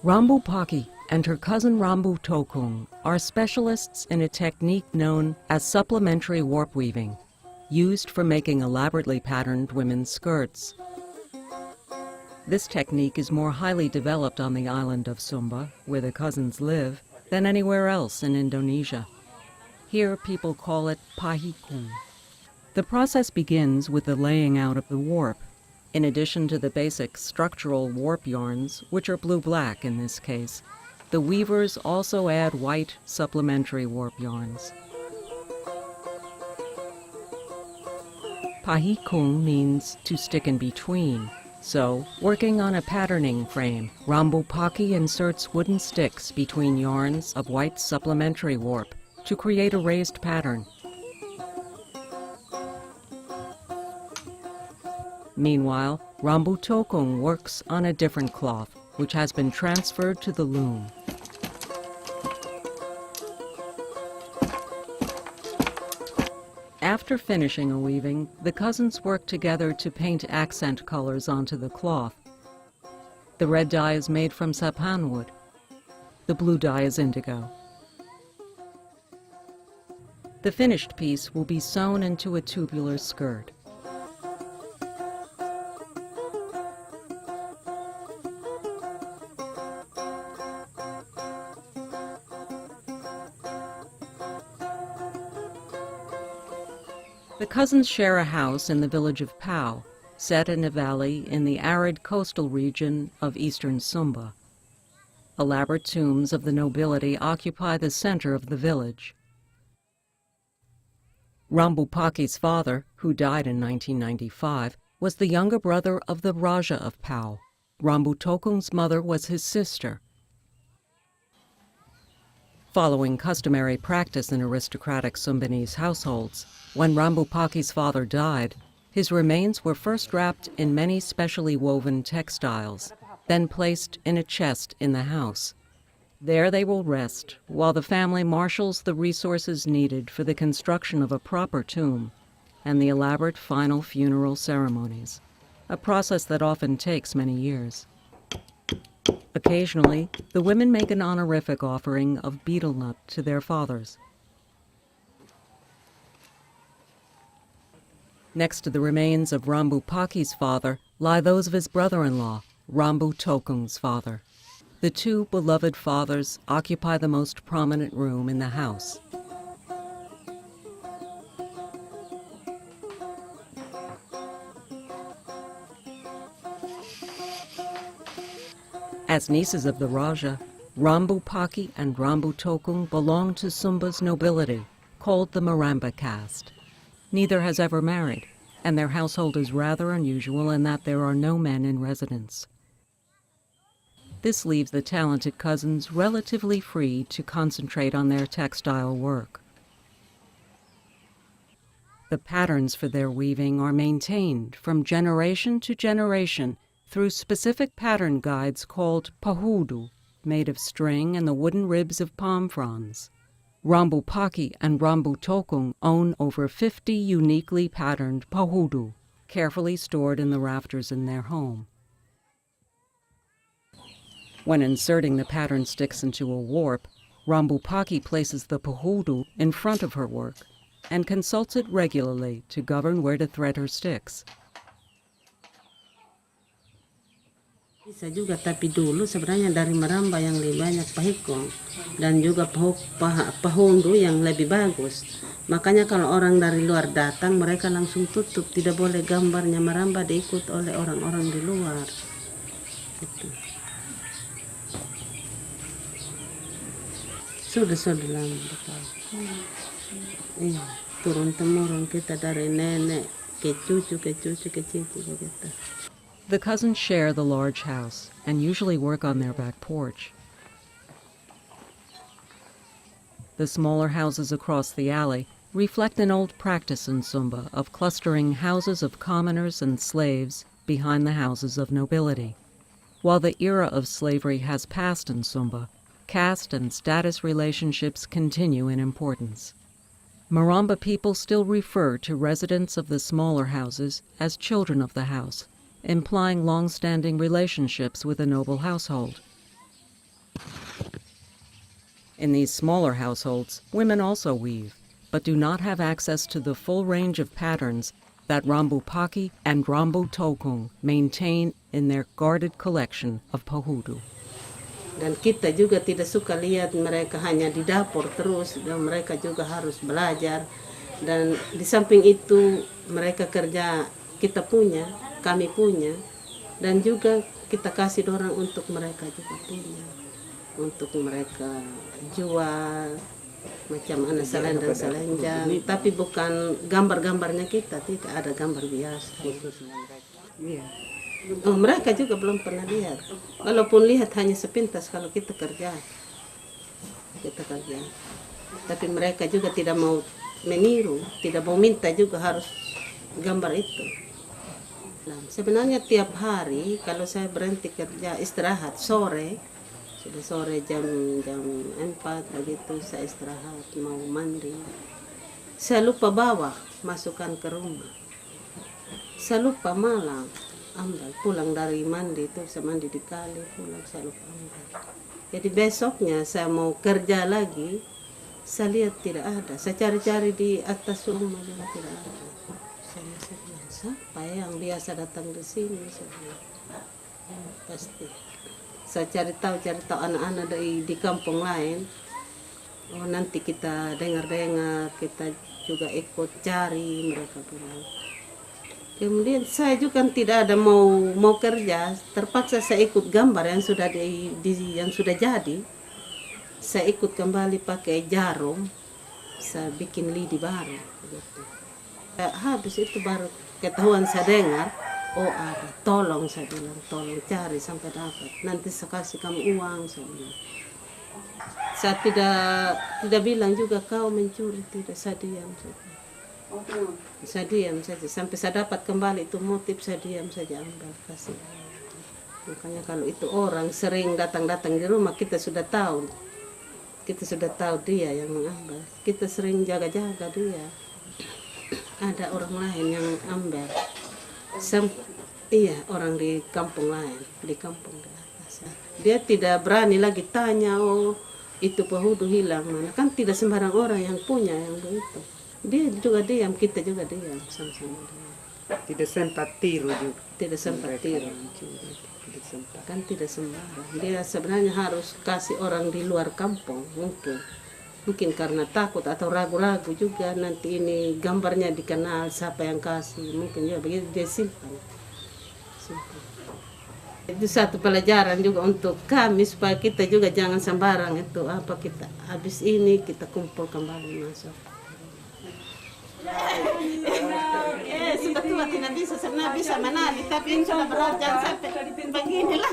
Rambu Pakki and her cousin Rambu Tokung are specialists in a technique known as supplementary warp weaving, used for making elaborately patterned women's skirts. This technique is more highly developed on the island of Sumba, where the cousins live, than anywhere else in Indonesia. Here, people call it pahudu. The process begins with the laying out of the warp. In addition to the basic structural warp yarns, which are blue-black in this case, the weavers also add white supplementary warp yarns. Pahudu means to stick in between. So, working on a patterning frame, Rambu Pakki inserts wooden sticks between yarns of white supplementary warp to create a raised pattern. Meanwhile, Rambu Tokung works on a different cloth, which has been transferred to the loom. After finishing a weaving, the cousins work together to paint accent colors onto the cloth. The red dye is made from sappan wood. The blue dye is indigo. The finished piece will be sewn into a tubular skirt. The cousins share a house in the village of Pau, set in a valley in the arid coastal region of eastern Sumba. Elaborate tombs of the nobility occupy the center of the village. Rambu Pakki's father, who died in 1995, was the younger brother of the Raja of Pau. Rambu Tokung's mother was his sister. Following customary practice in aristocratic Sumbanese households, when Rambu Pakki's father died, his remains were first wrapped in many specially woven textiles, then placed in a chest in the house. There they will rest while the family marshals the resources needed for the construction of a proper tomb and the elaborate final funeral ceremonies, a process that often takes many years. Occasionally, the women make an honorific offering of betel nut to their fathers. Next to the remains of Rambu Pakki's father lie those of his brother-in-law, Rambu Tokung's father. The two beloved fathers occupy the most prominent room in the house. As nieces of the Raja, Rambu Pakki and Rambu Tokung belong to Sumba's nobility, called the Maramba caste. Neither has ever married, and their household is rather unusual in that there are no men in residence. This leaves the talented cousins relatively free to concentrate on their textile work. The patterns for their weaving are maintained from generation to generation through specific pattern guides called pahudu, made of string and the wooden ribs of palm fronds. Rambu Pakki and Rambu Tokung own over 50 uniquely patterned pahudu, carefully stored in the rafters in their home. When inserting the pattern sticks into a warp, Rambu Pakki places the pahudu in front of her work and consults it regularly to govern where to thread her sticks. Bisa juga, tapi dulu sebenarnya dari Maramba yang lebih banyak pahikong dan juga pahudu yang lebih bagus. Makanya kalau orang dari luar datang, mereka langsung tutup, tidak boleh gambarnya Maramba diikut oleh orang-orang di luar. Gitu. Sudah lama betul. Iya, turun-temurun kita dari nenek ke cucu begitu. The cousins share the large house and usually work on their back porch. The smaller houses across the alley reflect an old practice in Sumba of clustering houses of commoners and slaves behind the houses of nobility. While the era of slavery has passed in Sumba, caste and status relationships continue in importance. Maramba people still refer to residents of the smaller houses as children of the house, implying long-standing relationships with a noble household. In these smaller households, women also weave, but do not have access to the full range of patterns that Rambu Pakki and Rambu Tokung maintain in their guarded collection of pahudu. Dan kita juga tidak suka lihat mereka hanya di dapur terus, dan mereka juga harus belajar. Dan di samping itu mereka kerja kita punya, kami punya, dan juga kita kasih dorang untuk mereka juga punya. Untuk mereka jual macam anak selendang-selendang, tapi bukan gambar-gambarnya kita, tidak ada gambar biasa. Oh, mereka juga belum pernah lihat. Walaupun lihat hanya sepintas kalau kita kerja. Tapi mereka juga tidak mau meniru, tidak mau minta juga harus gambar itu. Nah, sebenarnya tiap hari kalau saya berhenti kerja istirahat sore, sudah sore jam 4 begitu saya istirahat mau mandi. Saya lupa bawa masukkan ke rumah. Saya lupa malam ambil pulang dari mandi itu, saya mandi di kali pulang saya lupa ambil. Jadi besoknya saya mau kerja lagi, saya lihat tidak ada. Saya cari-cari di atas rumah juga tidak ada. Saya bilang, siapa yang biasa datang di sini? Saya bilang, pasti. Saya cari tahu anak-anak di kampung lain. Oh, nanti kita dengar-dengar, kita juga ikut cari, mereka bilang. Kemudian saya juga tidak ada mau kerja, terpaksa saya ikut gambar yang sudah yang sudah jadi. Saya ikut kembali pakai jarum, saya bikin lidi baru. Gitu. Habis itu baru ketahuan saya dengar, oh ada, tolong saya bilang, tolong cari sampai dapat. Nanti saya kasih kamu uang, saya bilang. Saya tidak bilang juga kau mencuri, tidak, saya diam saja. Saya diam saja, sampai saya dapat kembali itu motif, saya diam saja ambil kasih. Makanya kalau itu orang sering datang-datang di rumah, kita sudah tahu dia yang mengambil. Kita sering jaga-jaga dia. Ada orang lain yang ambil. Iya, orang di kampung lain, di kampung di atas. Dia tidak berani lagi tanya, oh itu pahudu hilang mana. Kan tidak sembarang orang yang punya yang begitu. Dia juga diam, kita juga diam sama-sama diam. Tidak sempat tiru juga. Tidak sempat tiru. Kan tidak sembarang. Dia sebenarnya harus kasih orang di luar kampung mungkin karena takut atau ragu-ragu juga nanti ini gambarnya dikenal siapa yang kasih, mungkin ya begitu dia simpan. Itu satu pelajaran juga untuk kami supaya kita juga jangan sembarang itu apa kita habis ini kita kumpul kembali masuk. Sudah tua tidak bisa menari tapi yang sudah berat jangan sampai begini lah.